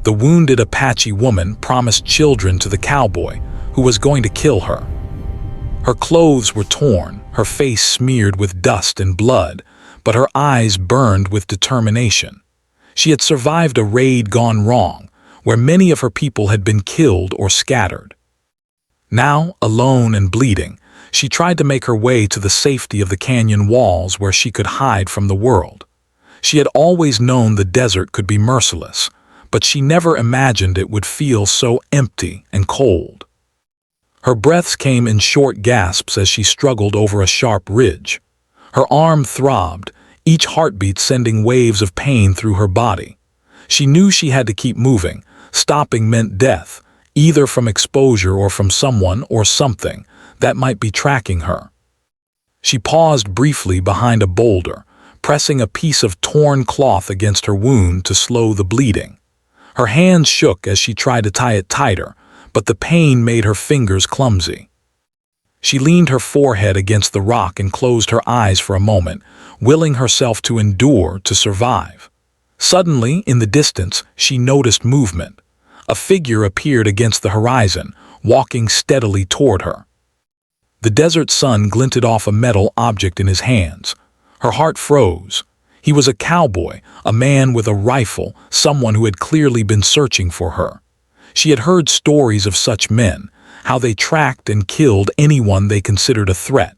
The wounded Apache woman promised children to the cowboy, who was going to kill her. Her clothes were torn, her face smeared with dust and blood, but her eyes burned with determination. She had survived a raid gone wrong, where many of her people had been killed or scattered. Now, alone and bleeding, she tried to make her way to the safety of the canyon walls where she could hide from the world. She had always known the desert could be merciless, but she never imagined it would feel so empty and cold. Her breaths came in short gasps as she struggled over a sharp ridge. Her arm throbbed, each heartbeat sending waves of pain through her body. She knew she had to keep moving. Stopping meant death, either from exposure or from someone or something that might be tracking her. She paused briefly behind a boulder, pressing a piece of torn cloth against her wound to slow the bleeding. Her hands shook as she tried to tie it tighter, but the pain made her fingers clumsy. She leaned her forehead against the rock and closed her eyes for a moment, willing herself to endure to survive. Suddenly, in the distance, she noticed movement. A figure appeared against the horizon, walking steadily toward her. The desert sun glinted off a metal object in his hands. Her heart froze. He was a cowboy, a man with a rifle, someone who had clearly been searching for her. She had heard stories of such men, how they tracked and killed anyone they considered a threat.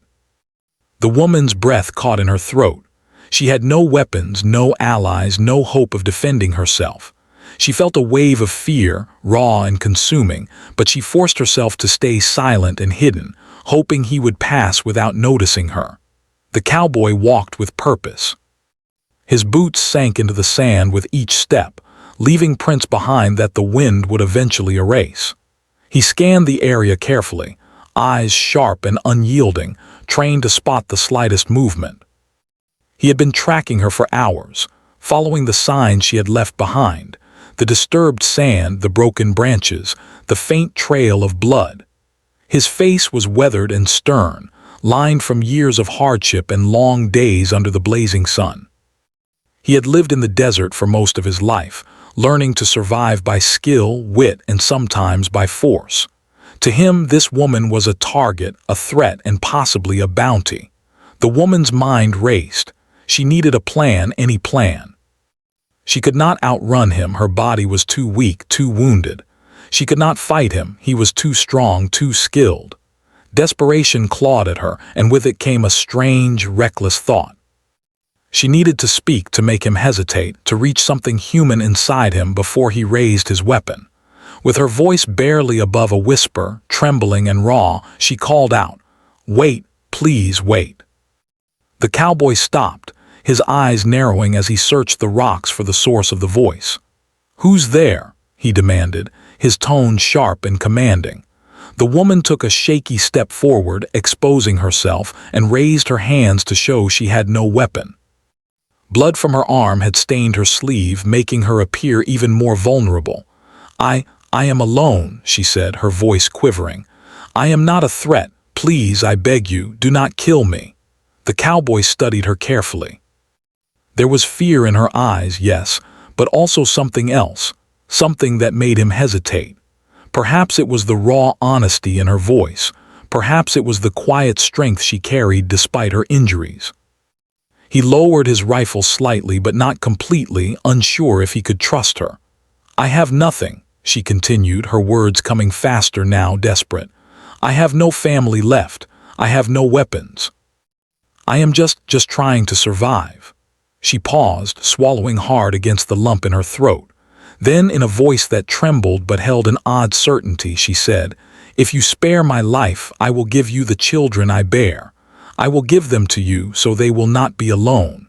The woman's breath caught in her throat. She had no weapons, no allies, no hope of defending herself. She felt a wave of fear, raw and consuming, but she forced herself to stay silent and hidden, hoping he would pass without noticing her. The cowboy walked with purpose. His boots sank into the sand with each step, leaving prints behind that the wind would eventually erase. He scanned the area carefully, eyes sharp and unyielding, trained to spot the slightest movement. He had been tracking her for hours, following the signs she had left behind, the disturbed sand, the broken branches, the faint trail of blood. His face was weathered and stern, lined from years of hardship and long days under the blazing sun. He had lived in the desert for most of his life, learning to survive by skill, wit, and sometimes by force. To him, this woman was a target, a threat, and possibly a bounty. The woman's mind raced. She needed a plan, any plan. She could not outrun him, her body was too weak, too wounded. She could not fight him, he was too strong, too skilled. Desperation clawed at her, and with it came a strange, reckless thought. She needed to speak to make him hesitate, to reach something human inside him before he raised his weapon. With her voice barely above a whisper, trembling and raw, she called out, "Wait, please wait." The cowboy stopped, his eyes narrowing as he searched the rocks for the source of the voice. "Who's there?" he demanded, his tone sharp and commanding. The woman took a shaky step forward, exposing herself, and raised her hands to show she had no weapon. Blood from her arm had stained her sleeve, making her appear even more vulnerable. I am alone," she said, her voice quivering. "I am not a threat. Please, I beg you, do not kill me." The cowboy studied her carefully. There was fear in her eyes, yes, but also something else, something that made him hesitate. Perhaps it was the raw honesty in her voice. Perhaps it was the quiet strength she carried despite her injuries. He lowered his rifle slightly but not completely, unsure if he could trust her. "I have nothing," she continued, her words coming faster now, desperate. "I have no family left. I have no weapons. I am just trying to survive." She paused, swallowing hard against the lump in her throat. Then, in a voice that trembled but held an odd certainty, she said, "If you spare my life, I will give you the children I bear. I will give them to you so they will not be alone."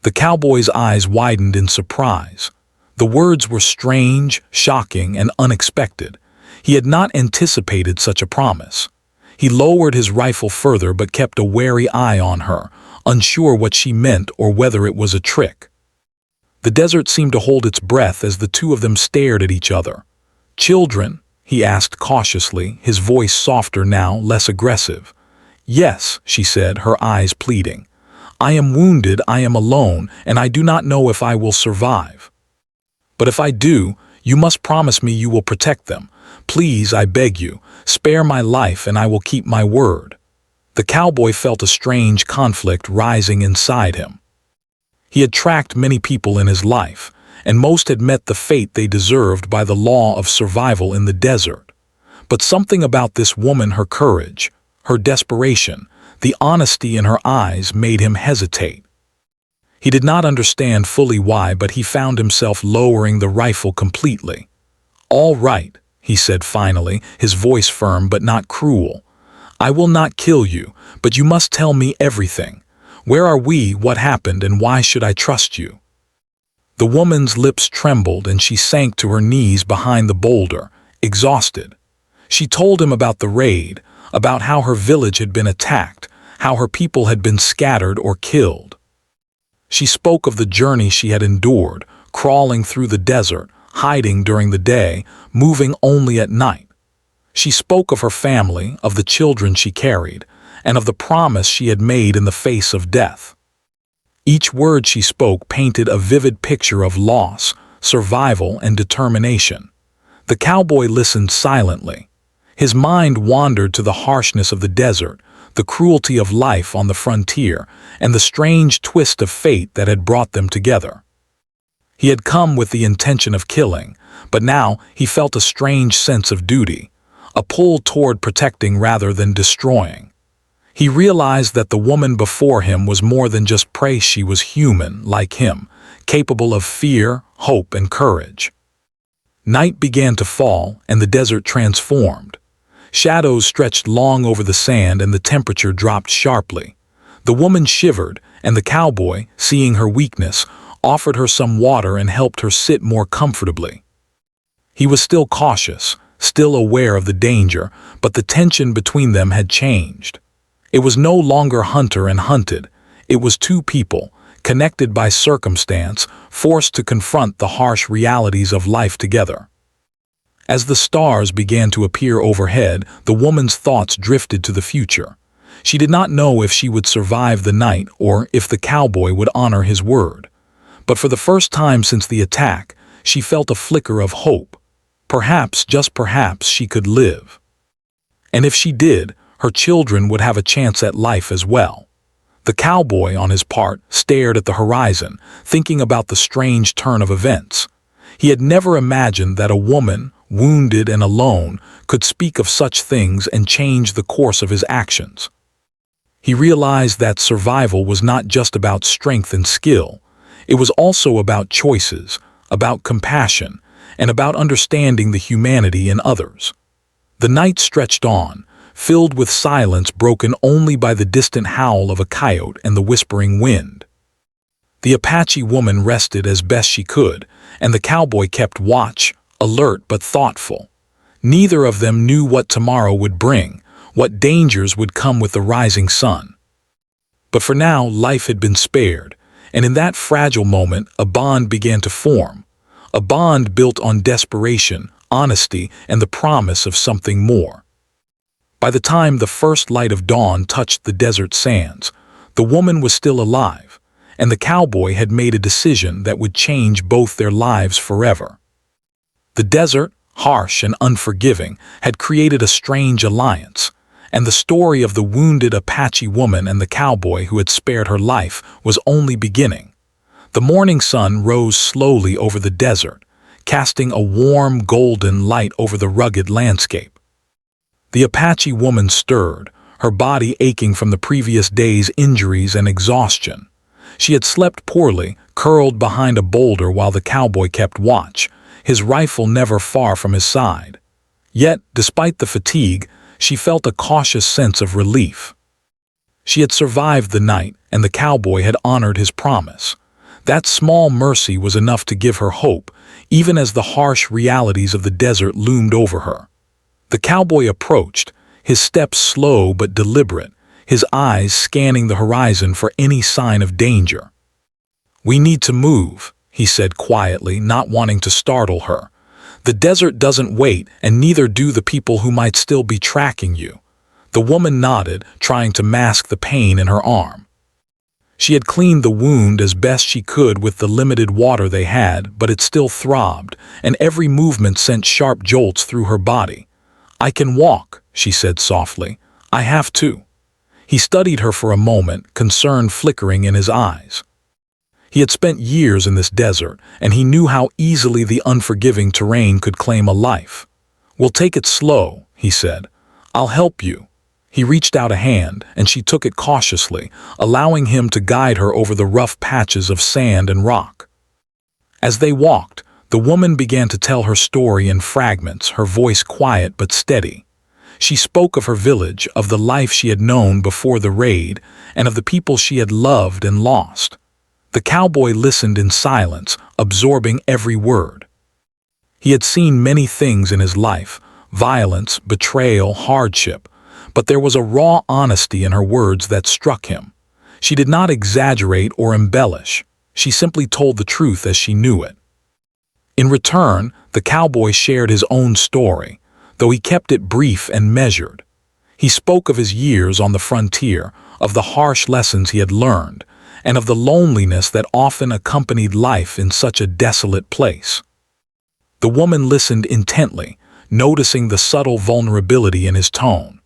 The cowboy's eyes widened in surprise. The words were strange, shocking, and unexpected. He had not anticipated such a promise. He lowered his rifle further but kept a wary eye on her, unsure what she meant or whether it was a trick. The desert seemed to hold its breath as the two of them stared at each other. "Children?" he asked cautiously, his voice softer now, less aggressive. "Yes," she said, her eyes pleading. "I am wounded, I am alone, and I do not know if I will survive. But if I do, You must promise me you will protect them. Please, I beg you, spare my life and I will keep my word." The cowboy felt a strange conflict rising inside him. He had tracked many people in his life, and most had met the fate they deserved by the law of survival in the desert. But something about this woman, her courage, her desperation, the honesty in her eyes made him hesitate. He did not understand fully why, but he found himself lowering the rifle completely. "All right," he said finally, his voice firm but not cruel. "I will not kill you, but you must tell me everything. Where are we, what happened, and why should I trust you?" The woman's lips trembled and she sank to her knees behind the boulder, exhausted. She told him about the raid, about how her village had been attacked, how her people had been scattered or killed. She spoke of the journey she had endured, crawling through the desert, hiding during the day, moving only at night. She spoke of her family, of the children she carried, and of the promise she had made in the face of death. Each word she spoke painted a vivid picture of loss, survival, and determination. The cowboy listened silently. His mind wandered to the harshness of the desert, the cruelty of life on the frontier, and the strange twist of fate that had brought them together. He had come with the intention of killing, but now he felt a strange sense of duty, a pull toward protecting rather than destroying. He realized that the woman before him was more than just prey. She was human, like him, capable of fear, hope, and courage. Night began to fall, and the desert transformed. Shadows stretched long over the sand and the temperature dropped sharply. The woman shivered, and the cowboy, seeing her weakness, offered her some water and helped her sit more comfortably. He was still cautious, still aware of the danger, but the tension between them had changed. It was no longer hunter and hunted. It was two people, connected by circumstance, forced to confront the harsh realities of life together. As the stars began to appear overhead, the woman's thoughts drifted to the future. She did not know if she would survive the night or if the cowboy would honor his word. But for the first time since the attack, she felt a flicker of hope. Perhaps, just perhaps, she could live. And if she did, her children would have a chance at life as well. The cowboy, on his part, stared at the horizon, thinking about the strange turn of events. He had never imagined that a woman, wounded and alone, could speak of such things and change the course of his actions. He realized that survival was not just about strength and skill. It was also about choices, about compassion, and about understanding the humanity in others. The night stretched on, filled with silence broken only by the distant howl of a coyote and the whispering wind. The Apache woman rested as best she could, and the cowboy kept watch, alert but thoughtful. Neither of them knew what tomorrow would bring, what dangers would come with the rising sun. But for now, life had been spared, and in that fragile moment, a bond began to form. A bond built on desperation, honesty, and the promise of something more. By the time the first light of dawn touched the desert sands, the woman was still alive, and the cowboy had made a decision that would change both their lives forever. The desert, harsh and unforgiving, had created a strange alliance, and the story of the wounded Apache woman and the cowboy who had spared her life was only beginning. The morning sun rose slowly over the desert, casting a warm, golden light over the rugged landscape. The Apache woman stirred, her body aching from the previous day's injuries and exhaustion. She had slept poorly, curled behind a boulder while the cowboy kept watch, his rifle never far from his side. Yet, despite the fatigue, she felt a cautious sense of relief. She had survived the night, and the cowboy had honored his promise. That small mercy was enough to give her hope, even as the harsh realities of the desert loomed over her. The cowboy approached, his steps slow but deliberate, his eyes scanning the horizon for any sign of danger. "We need to move," he said quietly, not wanting to startle her. "The desert doesn't wait, and neither do the people who might still be tracking you." The woman nodded, trying to mask the pain in her arm. She had cleaned the wound as best she could with the limited water they had, but it still throbbed, and every movement sent sharp jolts through her body. "I can walk," she said softly. "I have to." He studied her for a moment, concern flickering in his eyes. He had spent years in this desert, and he knew how easily the unforgiving terrain could claim a life. "We'll take it slow," he said. "I'll help you." He reached out a hand, and she took it cautiously, allowing him to guide her over the rough patches of sand and rock. As they walked, the woman began to tell her story in fragments, her voice quiet but steady. She spoke of her village, of the life she had known before the raid, and of the people she had loved and lost. The cowboy listened in silence, absorbing every word. He had seen many things in his life: violence, betrayal, hardship, but there was a raw honesty in her words that struck him. She did not exaggerate or embellish. She simply told the truth as she knew it. In return, the cowboy shared his own story, though he kept it brief and measured. He spoke of his years on the frontier, of the harsh lessons he had learned, and of the loneliness that often accompanied life in such a desolate place. The woman listened intently, noticing the subtle vulnerability in his tone.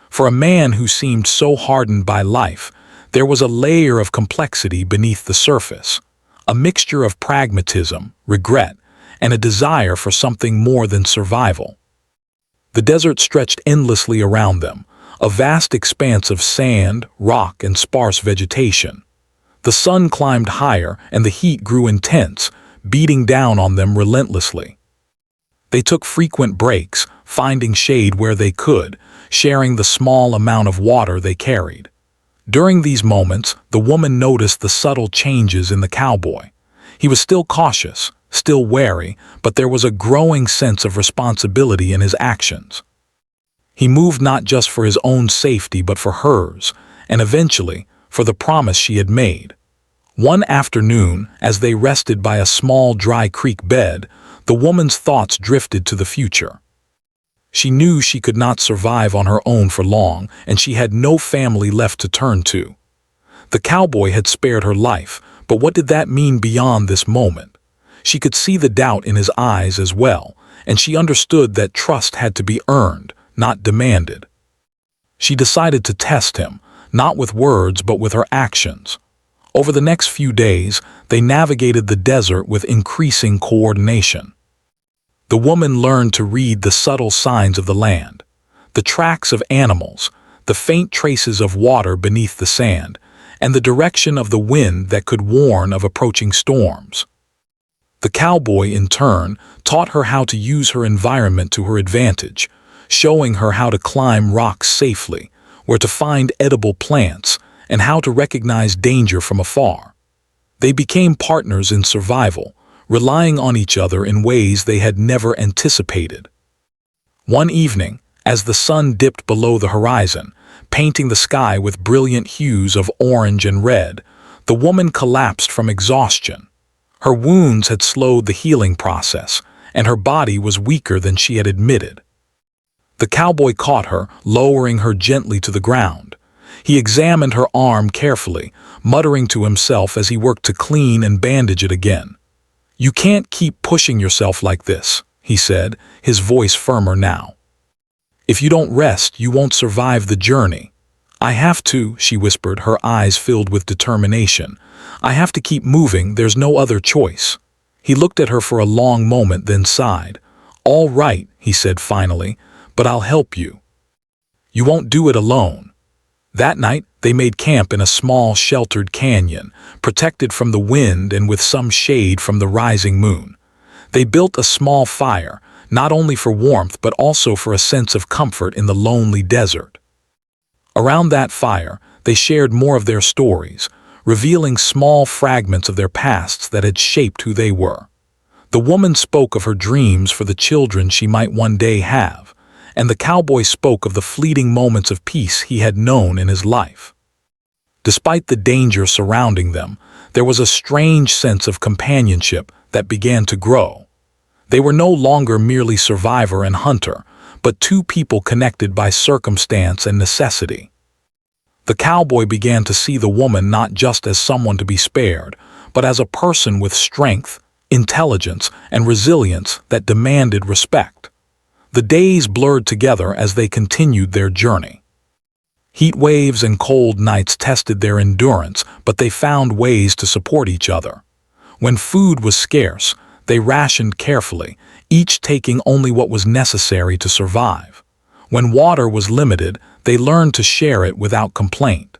For a man who seemed so hardened by life, there was a layer of complexity beneath the surface, a mixture of pragmatism, regret, and a desire for something more than survival. The desert stretched endlessly around them, a vast expanse of sand, rock, and sparse vegetation. The sun climbed higher and the heat grew intense, beating down on them relentlessly. They took frequent breaks, finding shade where they could, sharing the small amount of water they carried. During these moments, the woman noticed the subtle changes in the cowboy. He was still cautious, still wary, but there was a growing sense of responsibility in his actions. He moved not just for his own safety but for hers, and eventually, for the promise she had made. One afternoon, as they rested by a small dry creek bed, the woman's thoughts drifted to the future. She knew she could not survive on her own for long, and she had no family left to turn to. The cowboy had spared her life, but what did that mean beyond this moment? She could see the doubt in his eyes as well, and she understood that trust had to be earned, not demanded. She decided to test him, not with words but with her actions. Over the next few days, they navigated the desert with increasing coordination. The woman learned to read the subtle signs of the land, the tracks of animals, the faint traces of water beneath the sand, and the direction of the wind that could warn of approaching storms. The cowboy, in turn, taught her how to use her environment to her advantage, showing her how to climb rocks safely, where to find edible plants, and how to recognize danger from afar. They became partners in survival, relying on each other in ways they had never anticipated. One evening, as the sun dipped below the horizon, painting the sky with brilliant hues of orange and red, the woman collapsed from exhaustion. Her wounds had slowed the healing process, and her body was weaker than she had admitted. The cowboy caught her, lowering her gently to the ground. He examined her arm carefully, muttering to himself as he worked to clean and bandage it again. "You can't keep pushing yourself like this," he said, his voice firmer now. "If you don't rest, you won't survive the journey." "I have to," she whispered, her eyes filled with determination. "I have to keep moving, there's no other choice." He looked at her for a long moment, then sighed. "All right," he said finally, "but I'll help you." "You won't do it alone." That night, they made camp in a small, sheltered canyon, protected from the wind and with some shade from the rising moon. They built a small fire, not only for warmth but also for a sense of comfort in the lonely desert. Around that fire, they shared more of their stories, revealing small fragments of their pasts that had shaped who they were. The woman spoke of her dreams for the children she might one day have, and the cowboy spoke of the fleeting moments of peace he had known in his life. Despite the danger surrounding them, there was a strange sense of companionship that began to grow. They were no longer merely survivor and hunter, but two people connected by circumstance and necessity. The cowboy began to see the woman not just as someone to be spared, but as a person with strength, intelligence, and resilience that demanded respect. The days blurred together as they continued their journey. Heat waves and cold nights tested their endurance, but they found ways to support each other. When food was scarce, they rationed carefully, each taking only what was necessary to survive. When water was limited, they learned to share it without complaint.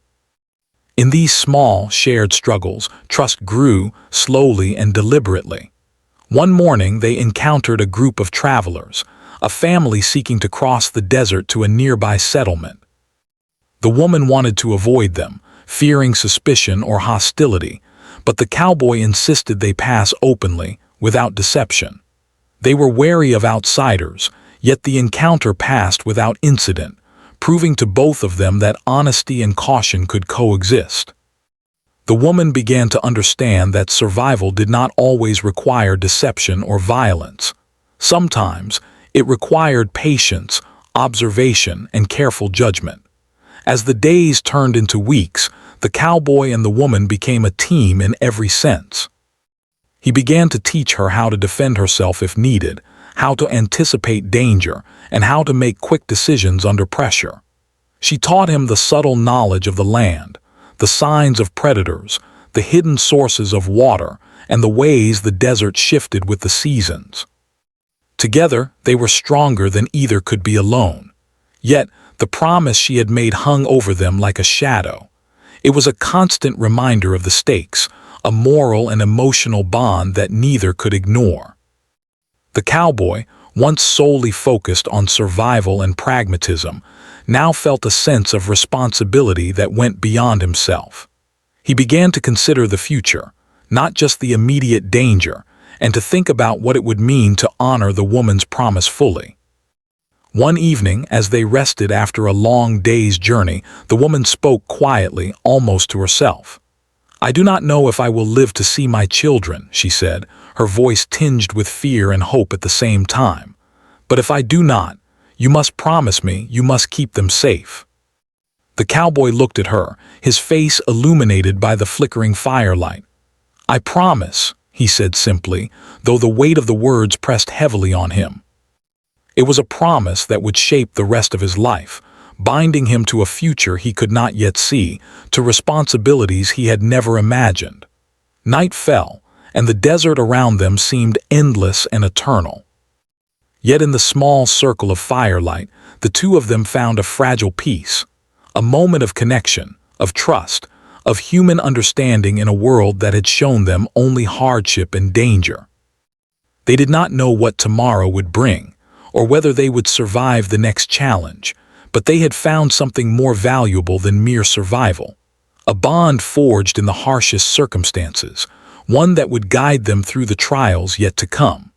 In these small, shared struggles, trust grew slowly and deliberately. One morning they encountered a group of travelers, a family seeking to cross the desert to a nearby settlement. The woman wanted to avoid them, fearing suspicion or hostility, but the cowboy insisted they pass openly, without deception. They were wary of outsiders, yet the encounter passed without incident, proving to both of them that honesty and caution could coexist. The woman began to understand that survival did not always require deception or violence. Sometimes, it required patience, observation, and careful judgment. As the days turned into weeks, the cowboy and the woman became a team in every sense. He began to teach her how to defend herself if needed, how to anticipate danger, and how to make quick decisions under pressure. She taught him the subtle knowledge of the land, the signs of predators, the hidden sources of water, and the ways the desert shifted with the seasons. Together, they were stronger than either could be alone. Yet, the promise she had made hung over them like a shadow. It was a constant reminder of the stakes, a moral and emotional bond that neither could ignore. The cowboy, once solely focused on survival and pragmatism, now felt a sense of responsibility that went beyond himself. He began to consider the future, not just the immediate danger, and to think about what it would mean to honor the woman's promise fully. One evening, as they rested after a long day's journey, the woman spoke quietly, almost to herself. "I do not know if I will live to see my children," she said, her voice tinged with fear and hope at the same time. "But if I do not, you must promise me you must keep them safe." The cowboy looked at her, his face illuminated by the flickering firelight. "I promise," he said simply, though the weight of the words pressed heavily on him. It was a promise that would shape the rest of his life, binding him to a future he could not yet see, to responsibilities he had never imagined. Night fell, and the desert around them seemed endless and eternal. Yet in the small circle of firelight, the two of them found a fragile peace, a moment of connection, of trust, of human understanding in a world that had shown them only hardship and danger. They did not know what tomorrow would bring, or whether they would survive the next challenge, but they had found something more valuable than mere survival, a bond forged in the harshest circumstances, one that would guide them through the trials yet to come.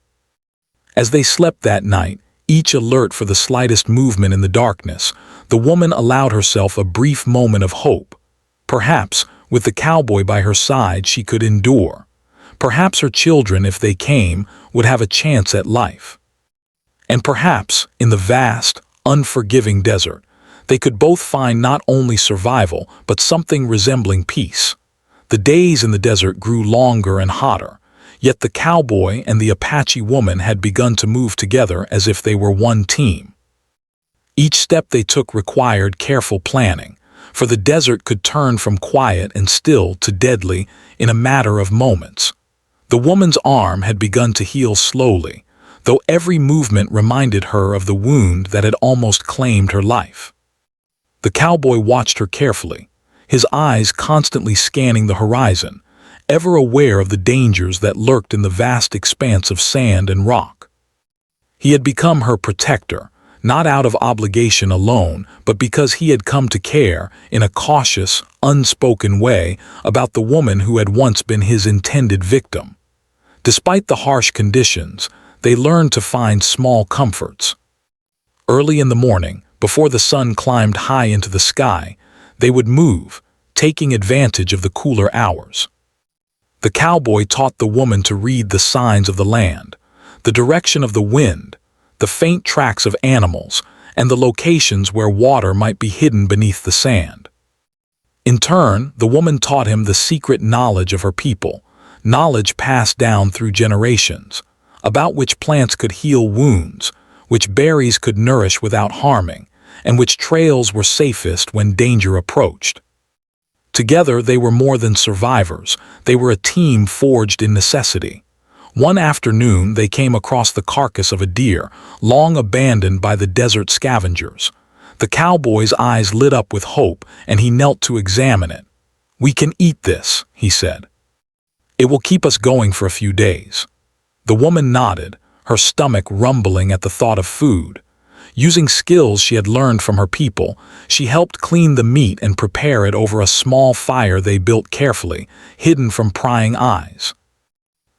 As they slept that night, each alert for the slightest movement in the darkness, the woman allowed herself a brief moment of hope. Perhaps, with the cowboy by her side, she could endure. Perhaps her children, if they came, would have a chance at life. And perhaps, in the vast, unforgiving desert, they could both find not only survival, but something resembling peace. The days in the desert grew longer and hotter, yet the cowboy and the Apache woman had begun to move together as if they were one team. Each step they took required careful planning, for the desert could turn from quiet and still to deadly in a matter of moments. The woman's arm had begun to heal slowly, though every movement reminded her of the wound that had almost claimed her life. The cowboy watched her carefully, his eyes constantly scanning the horizon, ever aware of the dangers that lurked in the vast expanse of sand and rock. He had become her protector, not out of obligation alone, but because he had come to care, in a cautious, unspoken way, about the woman who had once been his intended victim. Despite the harsh conditions, they learned to find small comforts. Early in the morning, before the sun climbed high into the sky, they would move, taking advantage of the cooler hours. The cowboy taught the woman to read the signs of the land, the direction of the wind, the faint tracks of animals, and the locations where water might be hidden beneath the sand. In turn, the woman taught him the secret knowledge of her people, knowledge passed down through generations, about which plants could heal wounds, which berries could nourish without harming, and which trails were safest when danger approached. Together they were more than survivors, they were a team forged in necessity. One afternoon they came across the carcass of a deer, long abandoned by the desert scavengers. The cowboy's eyes lit up with hope, and he knelt to examine it. "We can eat this," he said. "It will keep us going for a few days." The woman nodded, her stomach rumbling at the thought of food. Using skills she had learned from her people, she helped clean the meat and prepare it over a small fire they built carefully, hidden from prying eyes.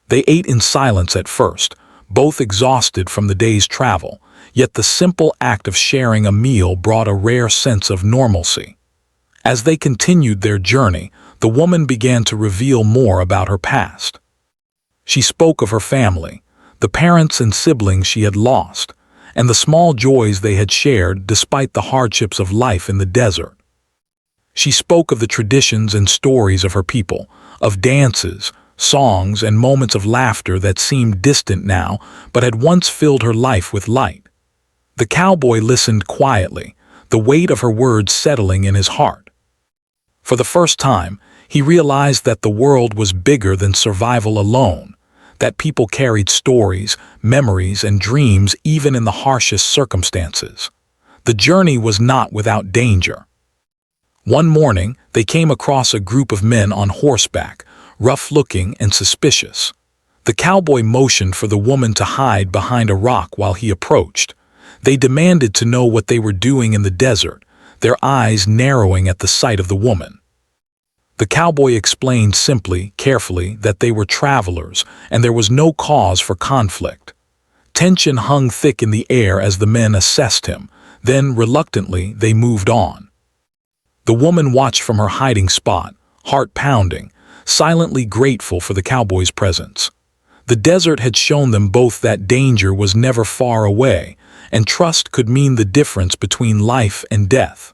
They ate in silence at first, both exhausted from the day's travel, yet the simple act of sharing a meal brought a rare sense of normalcy. As they continued their journey, the woman began to reveal more about her past. She spoke of her family, the parents and siblings she had lost, and the small joys they had shared despite the hardships of life in the desert. She spoke of the traditions and stories of her people, of dances, songs, and moments of laughter that seemed distant now but had once filled her life with light. The cowboy listened quietly, the weight of her words settling in his heart. For the first time, he realized that the world was bigger than survival alone, that people carried stories, memories, and dreams even in the harshest circumstances. The journey was not without danger. One morning, they came across a group of men on horseback, rough-looking and suspicious. The cowboy motioned for the woman to hide behind a rock while he approached. They demanded to know what they were doing in the desert, their eyes narrowing at the sight of the woman. The cowboy explained simply, carefully, that they were travelers and there was no cause for conflict. Tension hung thick in the air as the men assessed him, then, reluctantly, they moved on. The woman watched from her hiding spot, heart pounding, silently grateful for the cowboy's presence. The desert had shown them both that danger was never far away, and trust could mean the difference between life and death.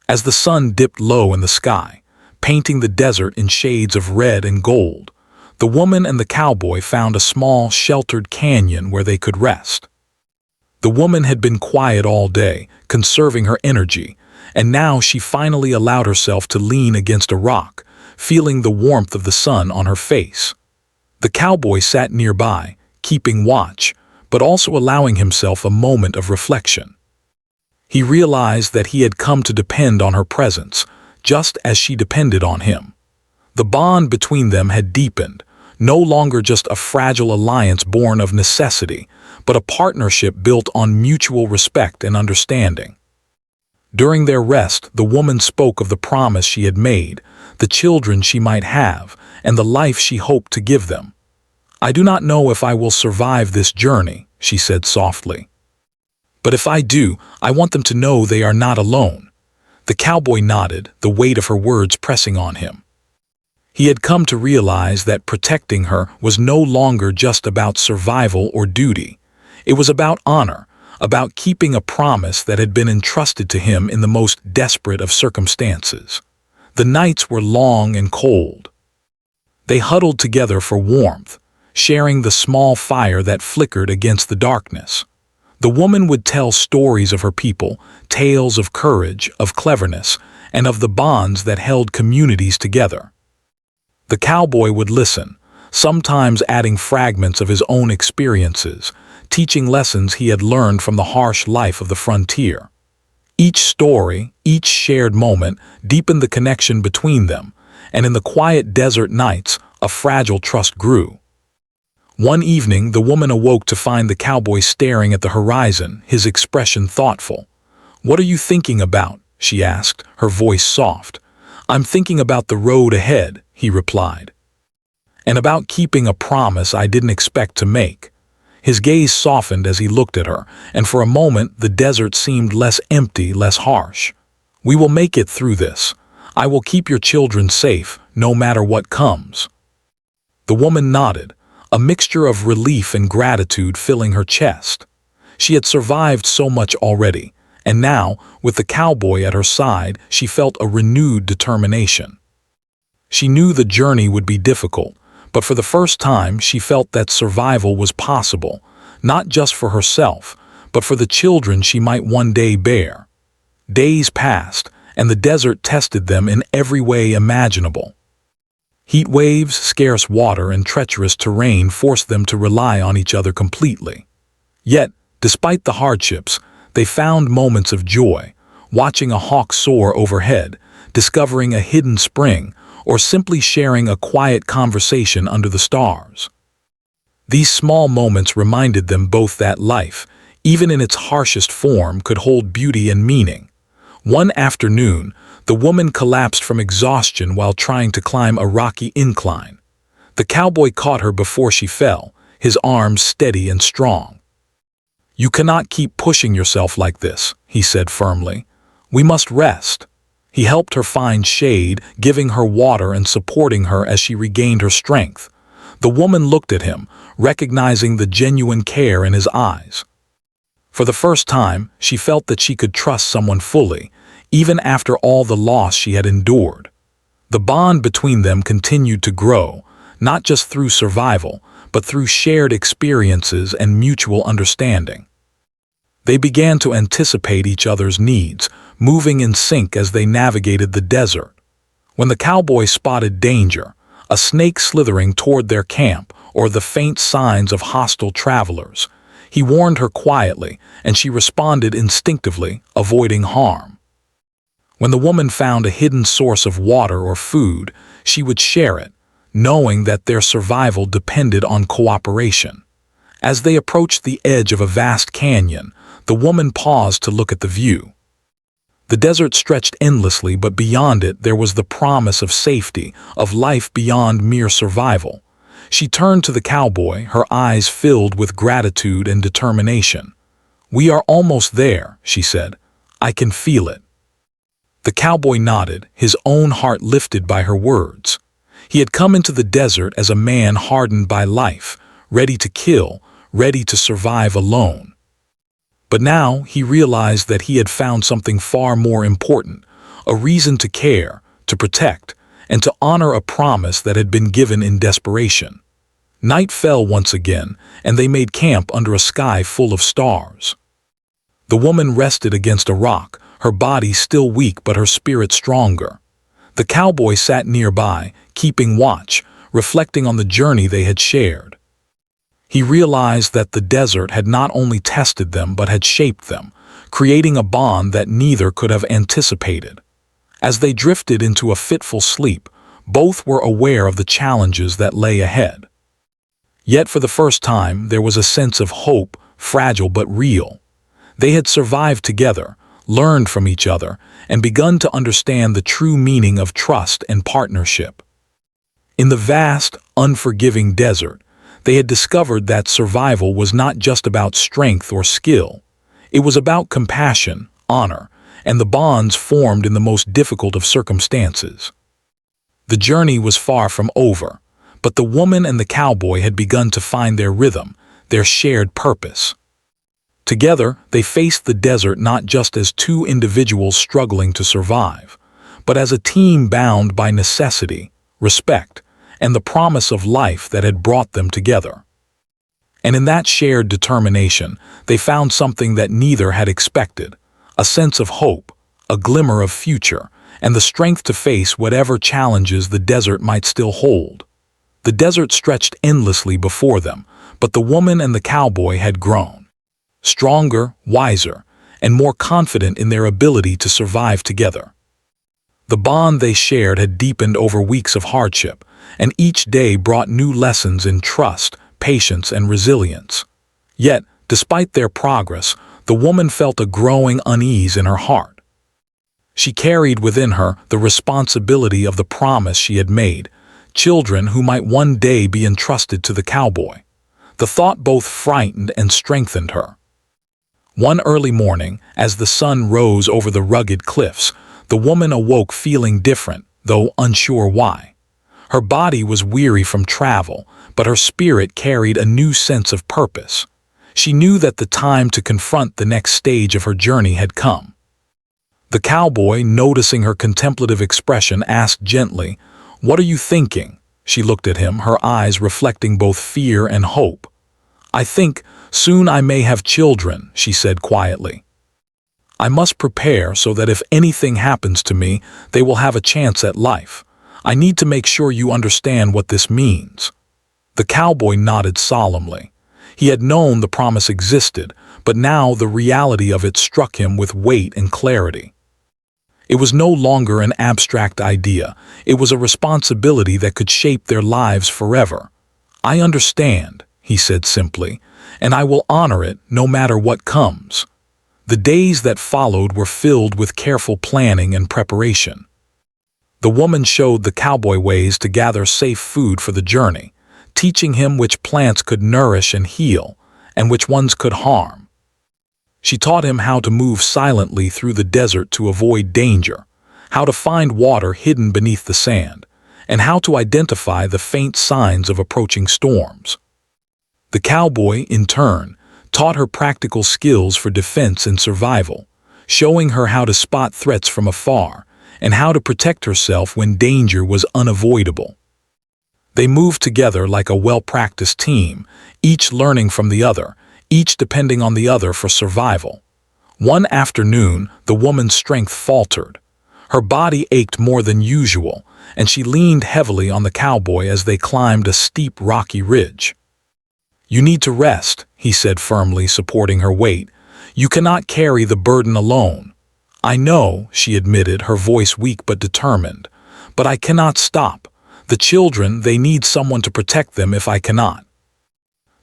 As the sun dipped low in the sky, painting the desert in shades of red and gold, the woman and the cowboy found a small, sheltered canyon where they could rest. The woman had been quiet all day, conserving her energy, and now she finally allowed herself to lean against a rock, feeling the warmth of the sun on her face. The cowboy sat nearby, keeping watch, but also allowing himself a moment of reflection. He realized that he had come to depend on her presence, just as she depended on him. The bond between them had deepened, no longer just a fragile alliance born of necessity, but a partnership built on mutual respect and understanding. During their rest, the woman spoke of the promise she had made, the children she might have, and the life she hoped to give them. "I do not know if I will survive this journey," she said softly. "But if I do, I want them to know they are not alone." The cowboy nodded, the weight of her words pressing on him. He had come to realize that protecting her was no longer just about survival or duty. It was about honor, about keeping a promise that had been entrusted to him in the most desperate of circumstances. The nights were long and cold. They huddled together for warmth, sharing the small fire that flickered against the darkness. The woman would tell stories of her people, tales of courage, of cleverness, and of the bonds that held communities together. The cowboy would listen, sometimes adding fragments of his own experiences, teaching lessons he had learned from the harsh life of the frontier. Each story, each shared moment, deepened the connection between them, and in the quiet desert nights, a fragile trust grew. One evening, the woman awoke to find the cowboy staring at the horizon, his expression thoughtful. "What are you thinking about?" she asked, her voice soft. "I'm thinking about the road ahead," he replied. "And about keeping a promise I didn't expect to make." His gaze softened as he looked at her, and for a moment the desert seemed less empty, less harsh. "We will make it through this. I will keep your children safe, no matter what comes." The woman nodded, a mixture of relief and gratitude filling her chest. She had survived so much already, And now, with the cowboy at her side, she felt a renewed determination. She knew the journey would be difficult, but for the first time she felt that survival was possible, not just for herself, but for the children she might one day bear. Days passed, and the desert tested them in every way imaginable. Heat waves, scarce water, and treacherous terrain forced them to rely on each other completely. Yet, despite the hardships, they found moments of joy, watching a hawk soar overhead, discovering a hidden spring, or simply sharing a quiet conversation under the stars. These small moments reminded them both that life, even in its harshest form, could hold beauty and meaning. One afternoon, the woman collapsed from exhaustion while trying to climb a rocky incline. The cowboy caught her before she fell, his arms steady and strong. "You cannot keep pushing yourself like this," he said firmly. "We must rest." He helped her find shade, giving her water and supporting her as she regained her strength. The woman looked at him, recognizing the genuine care in his eyes. For the first time, she felt that she could trust someone fully, even after all the loss she had endured. The bond between them continued to grow, not just through survival, but through shared experiences and mutual understanding. They began to anticipate each other's needs, moving in sync as they navigated the desert. When the cowboy spotted danger, a snake slithering toward their camp, or the faint signs of hostile travelers, he warned her quietly, and she responded instinctively, avoiding harm. When the woman found a hidden source of water or food, she would share it, knowing that their survival depended on cooperation. As they approached the edge of a vast canyon, the woman paused to look at the view. The desert stretched endlessly, but beyond it there was the promise of safety, of life beyond mere survival. She turned to the cowboy, her eyes filled with gratitude and determination. "We are almost there," she said. "I can feel it." The cowboy nodded, his own heart lifted by her words. He had come into the desert as a man hardened by life, ready to kill, ready to survive alone. But now he realized that he had found something far more important, a reason to care, to protect, and to honor a promise that had been given in desperation. Night fell once again, and they made camp under a sky full of stars. The woman rested against a rock, her body still weak but her spirit stronger. The cowboy sat nearby, keeping watch, reflecting on the journey they had shared. He realized that the desert had not only tested them but had shaped them, creating a bond that neither could have anticipated. As they drifted into a fitful sleep, both were aware of the challenges that lay ahead. Yet for the first time there was a sense of hope, fragile but real. They had survived together, learned from each other, and begun to understand the true meaning of trust and partnership. In the vast, unforgiving desert, they had discovered that survival was not just about strength or skill. It was about compassion, honor, and the bonds formed in the most difficult of circumstances. The journey was far from over, but the woman and the cowboy had begun to find their rhythm, their shared purpose. Together, they faced the desert not just as two individuals struggling to survive, but as a team bound by necessity, respect, and the promise of life that had brought them together. And in that shared determination, they found something that neither had expected, a sense of hope, a glimmer of future, and the strength to face whatever challenges the desert might still hold. The desert stretched endlessly before them, but the woman and the cowboy had grown. Stronger, wiser, and more confident in their ability to survive together. The bond they shared had deepened over weeks of hardship, and each day brought new lessons in trust, patience, and resilience. Yet, despite their progress, the woman felt a growing unease in her heart. She carried within her the responsibility of the promise she had made, children who might one day be entrusted to the cowboy. The thought both frightened and strengthened her. One early morning, as the sun rose over the rugged cliffs, the woman awoke feeling different, though unsure why. Her body was weary from travel, but her spirit carried a new sense of purpose. She knew that the time to confront the next stage of her journey had come. The cowboy, noticing her contemplative expression, asked gently, "What are you thinking?" She looked at him, her eyes reflecting both fear and hope. "I think soon I may have children," she said quietly. "I must prepare so that if anything happens to me, they will have a chance at life. I need to make sure you understand what this means." The cowboy nodded solemnly. He had known the promise existed, but now the reality of it struck him with weight and clarity. It was no longer an abstract idea. It was a responsibility that could shape their lives forever. "I understand," he said simply, "and I will honor it no matter what comes." The days that followed were filled with careful planning and preparation. The woman showed the cowboy ways to gather safe food for the journey, teaching him which plants could nourish and heal, and which ones could harm. She taught him how to move silently through the desert to avoid danger, how to find water hidden beneath the sand, and how to identify the faint signs of approaching storms. The cowboy, in turn, taught her practical skills for defense and survival, showing her how to spot threats from afar and how to protect herself when danger was unavoidable. They moved together like a well-practiced team, each learning from the other, each depending on the other for survival. One afternoon, the woman's strength faltered. Her body ached more than usual, and she leaned heavily on the cowboy as they climbed a steep, rocky ridge. "You need to rest," he said firmly, supporting her weight. "You cannot carry the burden alone." "I know," she admitted, her voice weak but determined. "But I cannot stop. The children, they need someone to protect them if I cannot."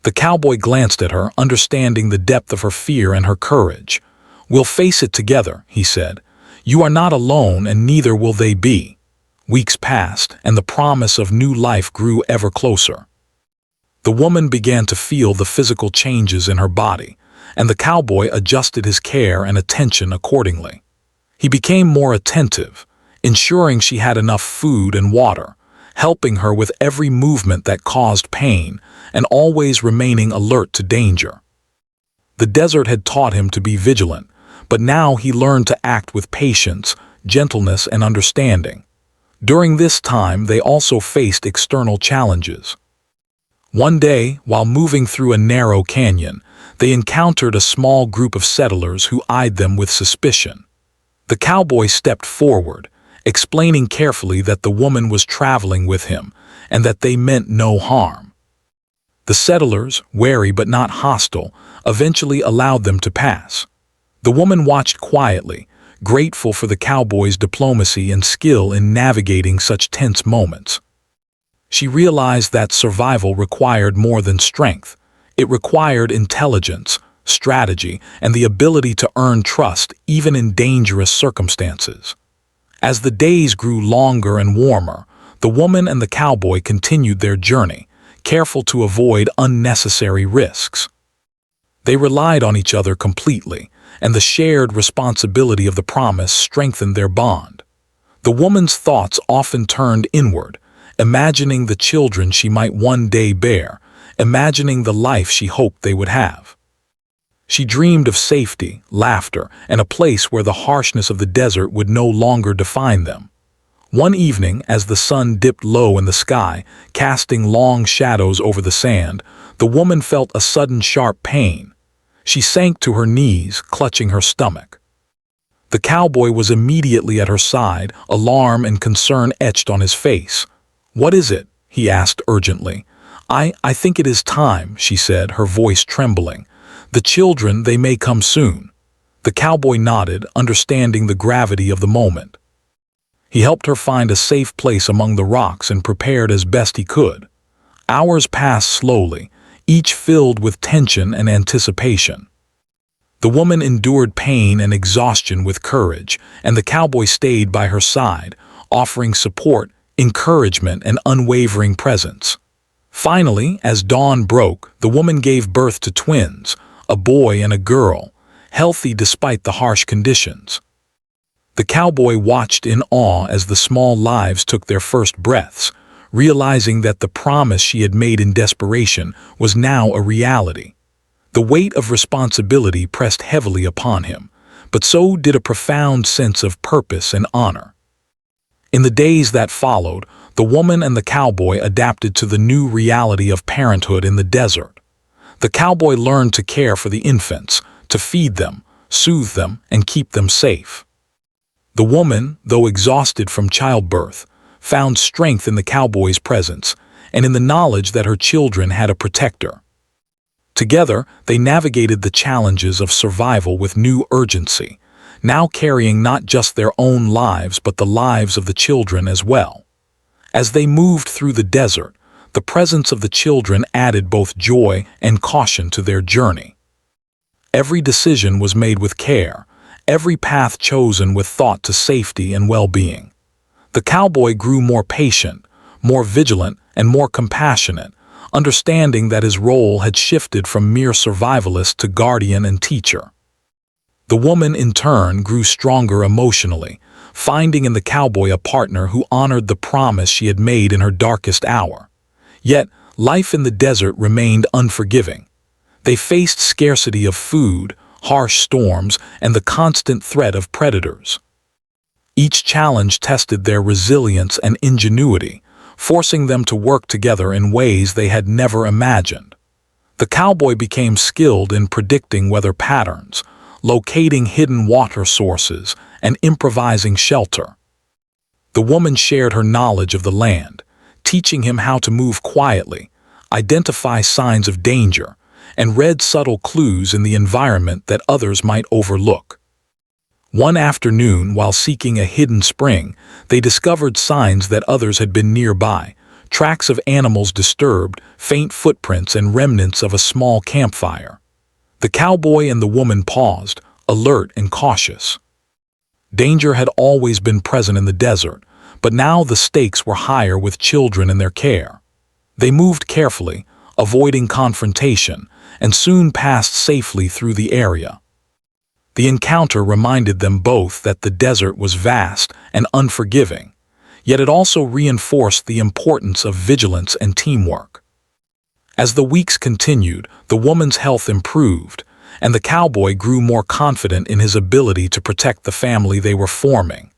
The cowboy glanced at her, understanding the depth of her fear and her courage. "We'll face it together," he said. "You are not alone, and neither will they be." Weeks passed, and the promise of new life grew ever closer. The woman began to feel the physical changes in her body, and the cowboy adjusted his care and attention accordingly. He became more attentive, ensuring she had enough food and water, helping her with every movement that caused pain, and always remaining alert to danger. The desert had taught him to be vigilant, but now he learned to act with patience, gentleness, and understanding. During this time, they also faced external challenges. One day, while moving through a narrow canyon, they encountered a small group of settlers who eyed them with suspicion. The cowboy stepped forward, explaining carefully that the woman was traveling with him and that they meant no harm. The settlers, wary but not hostile, eventually allowed them to pass. The woman watched quietly, grateful for the cowboy's diplomacy and skill in navigating such tense moments. She realized that survival required more than strength. It required intelligence, strategy, and the ability to earn trust even in dangerous circumstances. As the days grew longer and warmer, the woman and the cowboy continued their journey, careful to avoid unnecessary risks. They relied on each other completely, and the shared responsibility of the promise strengthened their bond. The woman's thoughts often turned inward, imagining the children she might one day bear, imagining the life she hoped they would have. She dreamed of safety, laughter, and a place where the harshness of the desert would no longer define them. One evening, as the sun dipped low in the sky, casting long shadows over the sand, the woman felt a sudden sharp pain. She sank to her knees, clutching her stomach. The cowboy was immediately at her side, alarm and concern etched on his face. "What is it?" he asked urgently. I think it is time," she said, her voice trembling. "The children, they may come soon." The cowboy nodded, understanding the gravity of the moment. He helped her find a safe place among the rocks and prepared as best he could. Hours passed slowly, each filled with tension and anticipation. The woman endured pain and exhaustion with courage, and the cowboy stayed by her side, offering support, encouragement, and unwavering presence. Finally, as dawn broke, the woman gave birth to twins, a boy and a girl, healthy despite the harsh conditions. The cowboy watched in awe as the small lives took their first breaths, realizing that the promise she had made in desperation was now a reality. The weight of responsibility pressed heavily upon him, but so did a profound sense of purpose and honor. In the days that followed, the woman and the cowboy adapted to the new reality of parenthood in the desert. The cowboy learned to care for the infants, to feed them, soothe them, and keep them safe. The woman, though exhausted from childbirth, found strength in the cowboy's presence and in the knowledge that her children had a protector. Together, they navigated the challenges of survival with new urgency, now carrying not just their own lives but the lives of the children as well. As they moved through the desert, the presence of the children added both joy and caution to their journey. Every decision was made with care, every path chosen with thought to safety and well-being. The cowboy grew more patient, more vigilant, and more compassionate, understanding that his role had shifted from mere survivalist to guardian and teacher. The woman, in turn, grew stronger emotionally, finding in the cowboy a partner who honored the promise she had made in her darkest hour. Yet, life in the desert remained unforgiving. They faced scarcity of food, harsh storms, and the constant threat of predators. Each challenge tested their resilience and ingenuity, forcing them to work together in ways they had never imagined. The cowboy became skilled in predicting weather patterns, locating hidden water sources, and improvising shelter. The woman shared her knowledge of the land, teaching him how to move quietly, identify signs of danger, and read subtle clues in the environment that others might overlook. One afternoon, while seeking a hidden spring, they discovered signs that others had been nearby, tracks of animals disturbed, faint footprints, and remnants of a small campfire. The cowboy and the woman paused, alert and cautious. Danger had always been present in the desert, but now the stakes were higher with children in their care. They moved carefully, avoiding confrontation, and soon passed safely through the area. The encounter reminded them both that the desert was vast and unforgiving, yet it also reinforced the importance of vigilance and teamwork. As the weeks continued, the woman's health improved, and the cowboy grew more confident in his ability to protect the family they were forming.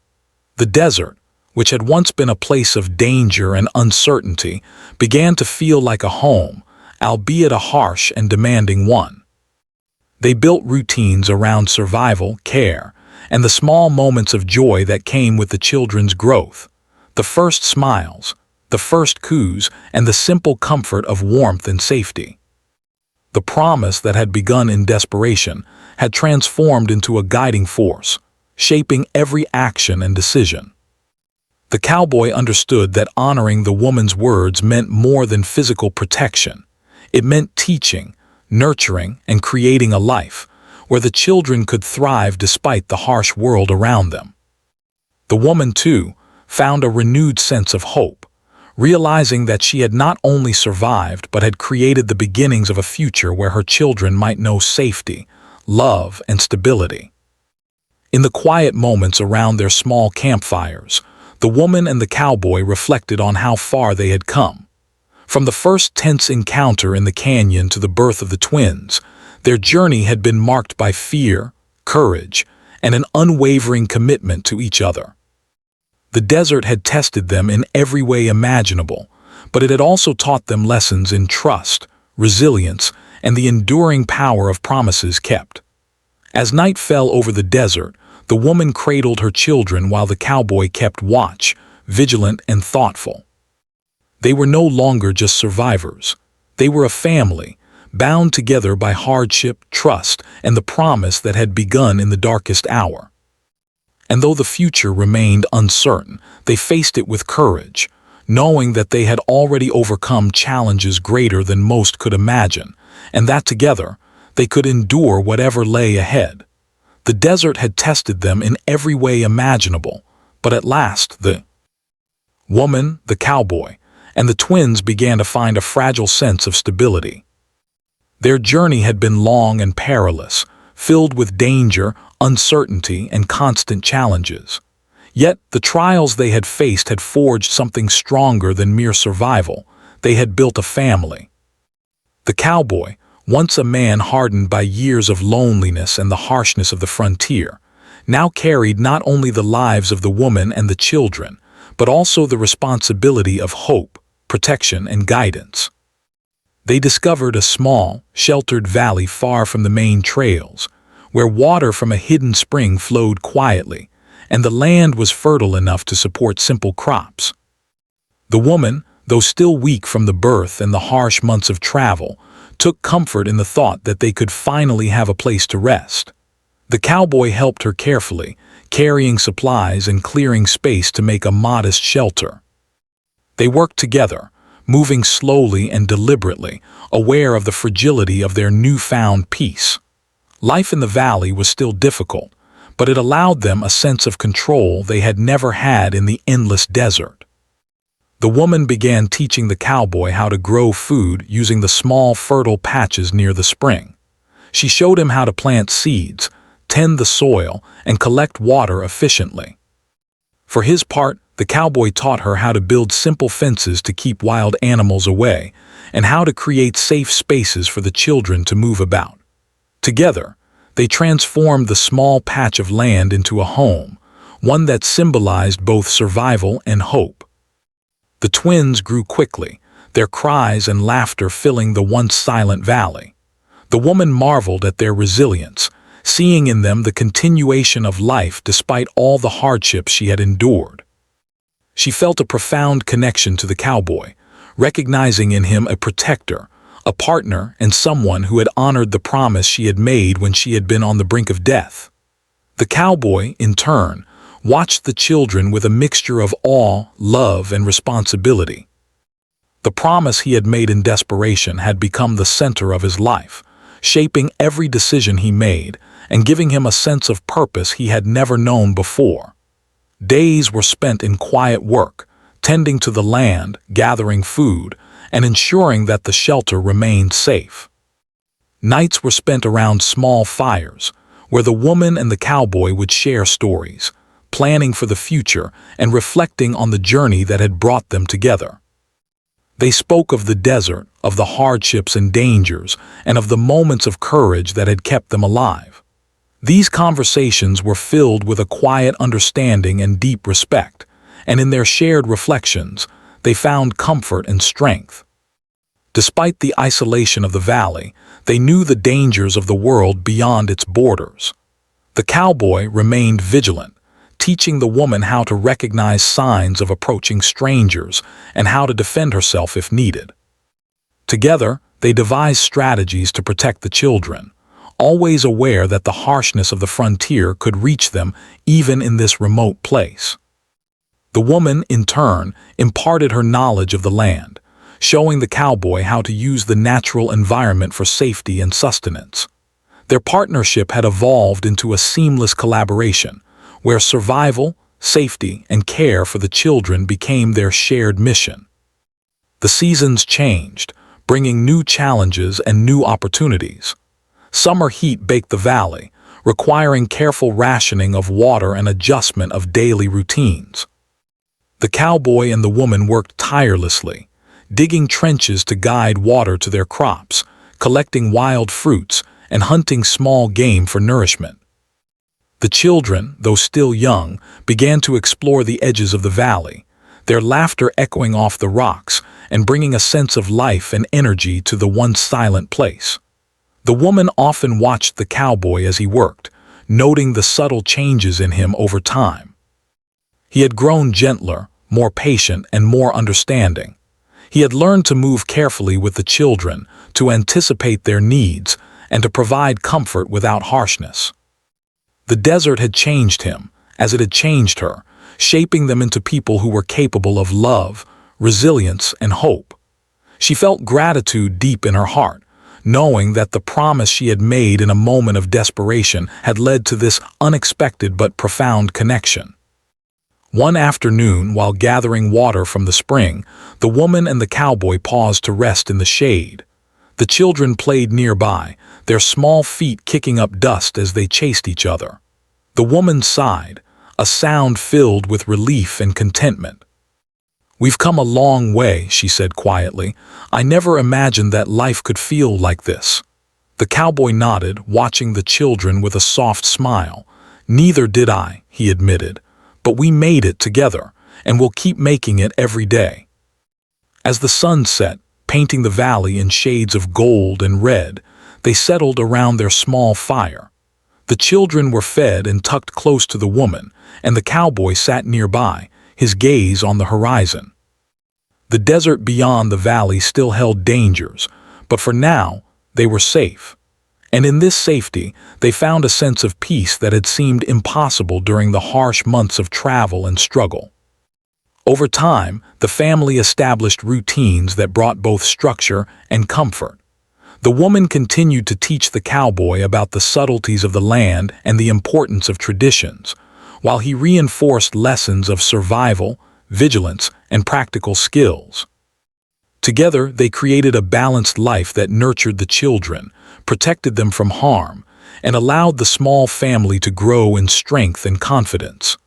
The desert, which had once been a place of danger and uncertainty, began to feel like a home, albeit a harsh and demanding one. They built routines around survival, care, and the small moments of joy that came with the children's growth. The first smiles, the first coos, and the simple comfort of warmth and safety. The promise that had begun in desperation had transformed into a guiding force, shaping every action and decision. The cowboy understood that honoring the woman's words meant more than physical protection. It meant teaching, nurturing, and creating a life where the children could thrive despite the harsh world around them. The woman, too, found a renewed sense of hope, realizing that she had not only survived but had created the beginnings of a future where her children might know safety, love, and stability. In the quiet moments around their small campfires, the woman and the cowboy reflected on how far they had come. From the first tense encounter in the canyon to the birth of the twins, their journey had been marked by fear, courage, and an unwavering commitment to each other. The desert had tested them in every way imaginable, but it had also taught them lessons in trust, resilience, and the enduring power of promises kept. As night fell over the desert, the woman cradled her children while the cowboy kept watch, vigilant and thoughtful. They were no longer just survivors. They were a family, bound together by hardship, trust, and the promise that had begun in the darkest hour. And though the future remained uncertain, they faced it with courage, knowing that they had already overcome challenges greater than most could imagine, and that together, they could endure whatever lay ahead. The desert had tested them in every way imaginable, but at last the woman, the cowboy, and the twins began to find a fragile sense of stability. Their journey had been long and perilous, filled with danger, uncertainty, and constant challenges. Yet the trials they had faced had forged something stronger than mere survival. They had built a family. The cowboy, once a man hardened by years of loneliness and the harshness of the frontier, now carried not only the lives of the woman and the children, but also the responsibility of hope, protection, and guidance. They discovered a small, sheltered valley far from the main trails, where water from a hidden spring flowed quietly, and the land was fertile enough to support simple crops. The woman, though still weak from the birth and the harsh months of travel, took comfort in the thought that they could finally have a place to rest. The cowboy helped her carefully, carrying supplies and clearing space to make a modest shelter. They worked together, moving slowly and deliberately, aware of the fragility of their newfound peace. Life in the valley was still difficult, but it allowed them a sense of control they had never had in the endless desert. The woman began teaching the cowboy how to grow food using the small fertile patches near the spring. She showed him how to plant seeds, tend the soil, and collect water efficiently. For his part, the cowboy taught her how to build simple fences to keep wild animals away, and how to create safe spaces for the children to move about. Together, they transformed the small patch of land into a home, one that symbolized both survival and hope. The twins grew quickly, their cries and laughter filling the once silent valley. The woman marveled at their resilience, seeing in them the continuation of life despite all the hardships she had endured. She felt a profound connection to the cowboy, recognizing in him a protector, a partner, and someone who had honored the promise she had made when she had been on the brink of death. The cowboy, in turn, watched the children with a mixture of awe, love, and responsibility. The promise he had made in desperation had become the center of his life, shaping every decision he made and giving him a sense of purpose he had never known before. Days were spent in quiet work, tending to the land, gathering food, and ensuring that the shelter remained safe. Nights were spent around small fires, where the woman and the cowboy would share stories, planning for the future and reflecting on the journey that had brought them together. They spoke of the desert, of the hardships and dangers, and of the moments of courage that had kept them alive. These conversations were filled with a quiet understanding and deep respect, and in their shared reflections, they found comfort and strength. Despite the isolation of the valley, they knew the dangers of the world beyond its borders. The cowboy remained vigilant, teaching the woman how to recognize signs of approaching strangers and how to defend herself if needed. Together, they devised strategies to protect the children, always aware that the harshness of the frontier could reach them even in this remote place. The woman, in turn, imparted her knowledge of the land, showing the cowboy how to use the natural environment for safety and sustenance. Their partnership had evolved into a seamless collaboration, where survival, safety, and care for the children became their shared mission. The seasons changed, bringing new challenges and new opportunities. Summer heat baked the valley, requiring careful rationing of water and adjustment of daily routines. The cowboy and the woman worked tirelessly, digging trenches to guide water to their crops, collecting wild fruits, and hunting small game for nourishment. The children, though still young, began to explore the edges of the valley, their laughter echoing off the rocks and bringing a sense of life and energy to the once silent place. The woman often watched the cowboy as he worked, noting the subtle changes in him over time. He had grown gentler, more patient, and more understanding. He had learned to move carefully with the children, to anticipate their needs, and to provide comfort without harshness. The desert had changed him, as it had changed her, shaping them into people who were capable of love, resilience, and hope. She felt gratitude deep in her heart, knowing that the promise she had made in a moment of desperation had led to this unexpected but profound connection. One afternoon, while gathering water from the spring, the woman and the cowboy paused to rest in the shade. The children played nearby, their small feet kicking up dust as they chased each other. The woman sighed, a sound filled with relief and contentment. "We've come a long way," she said quietly. "I never imagined that life could feel like this." The cowboy nodded, watching the children with a soft smile. "Neither did I," he admitted, "but we made it together, and we'll keep making it every day." As the sun set, painting the valley in shades of gold and red, they settled around their small fire. The children were fed and tucked close to the woman, and the cowboy sat nearby, his gaze on the horizon. The desert beyond the valley still held dangers, but for now, they were safe. And in this safety, they found a sense of peace that had seemed impossible during the harsh months of travel and struggle. Over time, the family established routines that brought both structure and comfort. The woman continued to teach the cowboy about the subtleties of the land and the importance of traditions, while he reinforced lessons of survival, vigilance, and practical skills. Together, they created a balanced life that nurtured the children, protected them from harm, and allowed the small family to grow in strength and confidence.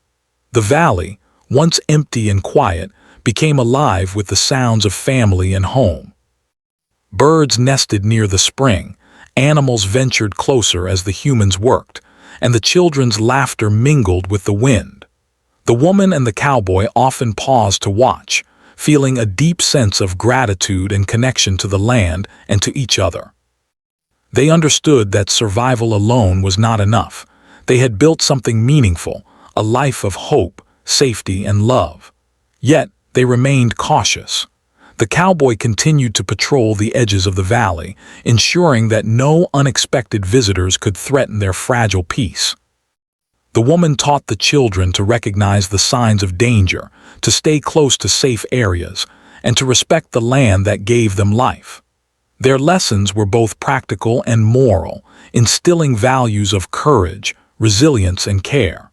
The valley, once empty and quiet, became alive with the sounds of family and home. Birds nested near the spring, animals ventured closer as the humans worked, and the children's laughter mingled with the wind. The woman and the cowboy often paused to watch, feeling a deep sense of gratitude and connection to the land and to each other. They understood that survival alone was not enough. They had built something meaningful, a life of hope, safety, and love. Yet, they remained cautious. The cowboy continued to patrol the edges of the valley, ensuring that no unexpected visitors could threaten their fragile peace. The woman taught the children to recognize the signs of danger, to stay close to safe areas, and to respect the land that gave them life. Their lessons were both practical and moral, instilling values of courage, resilience, and care.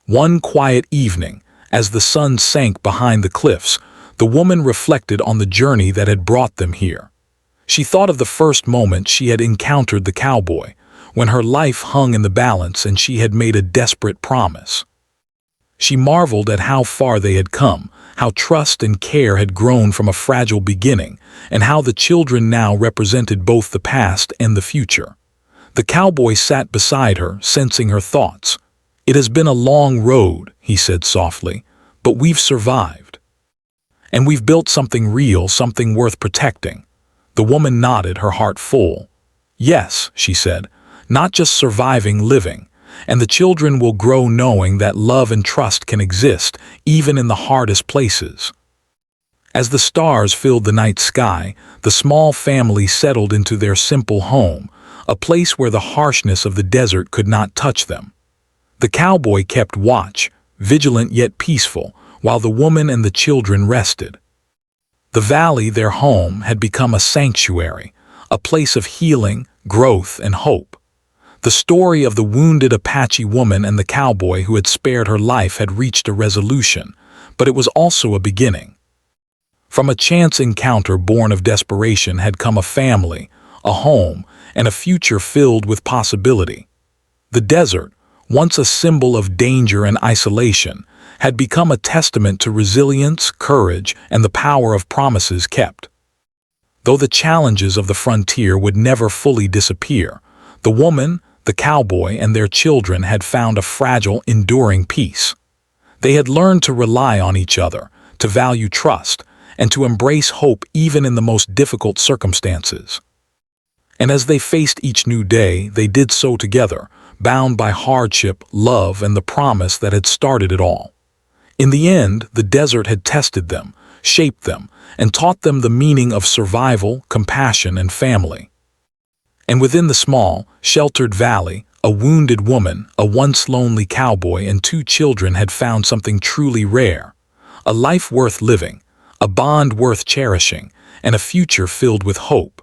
One quiet evening, as the sun sank behind the cliffs, the woman reflected on the journey that had brought them here. She thought of the first moment she had encountered the cowboy, when her life hung in the balance and she had made a desperate promise. She marveled at how far they had come, how trust and care had grown from a fragile beginning, and how the children now represented both the past and the future. The cowboy sat beside her, sensing her thoughts. "It has been a long road," he said softly, "but we've survived. And we've built something real, something worth protecting." The woman nodded, her heart full. "Yes," she said, "not just surviving, living. And the children will grow knowing that love and trust can exist, even in the hardest places." As the stars filled the night sky, the small family settled into their simple home, a place where the harshness of the desert could not touch them. The cowboy kept watch, vigilant yet peaceful, while the woman and the children rested. The valley, their home, had become a sanctuary, a place of healing, growth, and hope. The story of the wounded Apache woman and the cowboy who had spared her life had reached a resolution, but it was also a beginning. From a chance encounter born of desperation had come a family, a home, and a future filled with possibility. The desert, once a symbol of danger and isolation, had become a testament to resilience, courage, and the power of promises kept. Though the challenges of the frontier would never fully disappear, the woman, the cowboy, and their children had found a fragile, enduring peace. They had learned to rely on each other, to value trust, and to embrace hope even in the most difficult circumstances. And as they faced each new day, they did so together, bound by hardship, love, and the promise that had started it all. In the end, the desert had tested them, shaped them, and taught them the meaning of survival, compassion, and family. And within the small, sheltered valley, a wounded woman, a once lonely cowboy, and two children had found something truly rare: a life worth living, a bond worth cherishing, and a future filled with hope.